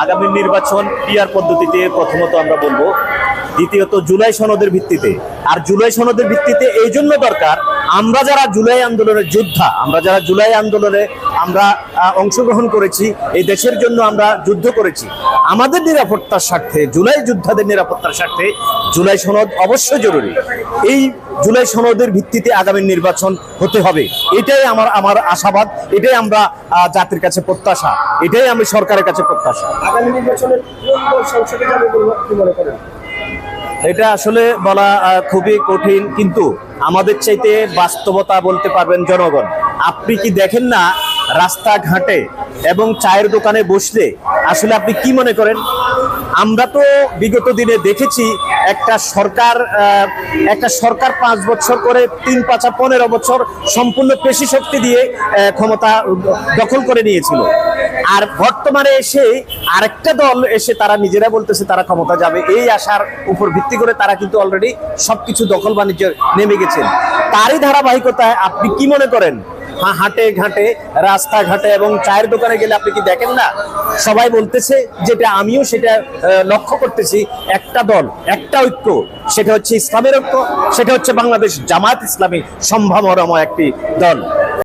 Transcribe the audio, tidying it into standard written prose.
আগামী নির্বাচন পিআর পদ্ধতিতে প্রথমত আমরা বলবো, দ্বিতীয়ত জুলাই সনদের ভিত্তিতে। আর জুলাই সনদের ভিত্তিতে এই জন্য দরকার, আমরা যারা জুলাই আন্দোলনের যোদ্ধা, আমরা যারা জুলাই আন্দোলনে আমরা অংশগ্রহণ করেছি, এই দেশের জন্য আমরা যুদ্ধ করেছি, আমাদের নিরাপত্তার স্বার্থে, জুলাই যোদ্ধাদের নিরাপত্তার স্বার্থে জুলাই সনদ অবশ্যই জরুরি। এই জুলাই সনদের ভিত্তিতে আগামী নির্বাচন হতে হবে, এটাই আমার আশাবাদ, এটাই আমরা জাতির কাছে প্রত্যাশা, এটাই আমি সরকারের কাছে প্রত্যাশা। আগামী নির্বাচনে কোন দল সংসদে যাবে বলে আপনি মনে করেন? এটা আসলে বলা খুবই কঠিন, কিন্তু আমাদের চাইতে বাস্তবতা বলতে পারবেন জনগণ। আপনি কি দেখেন না রাস্তাঘাটে এবং চায়ের দোকানে বসলে আসলে আপনি কি মনে করেন? আমরা তো বিগত দিনে দেখেছি একটা সরকার 5 বছর করে 3, 5, 15 বছর সম্পূর্ণ পেশি শক্তি দিয়ে ক্ষমতা দখল করে নিয়েছিল। আর বর্তমানে এসে আরেকটা দল এসে তারা নিজেরা বলতেছে তারা ক্ষমতা যাবে, এই আশার উপর ভিত্তি করে তারা কিন্তু অলরেডি সবকিছু দখল বাণিজ্যে নেমে গেছেন। তারই ধারাবাহিকতায় আপনি কি মনে করেন হাটে ঘাটে, রাস্তাঘাটে এবং চায়ের দোকানে গেলে আপনি কি দেখেন না সবাই বলতেছে, যেটা আমিও সেটা লক্ষ্য করতেছি, একটা দল, একটা ঐক্য, সেটা হচ্ছে ইসলামের ঐক্য, সেটা হচ্ছে বাংলাদেশ জামায়াত ইসলামী সম্ভাবনাময় একটি দল।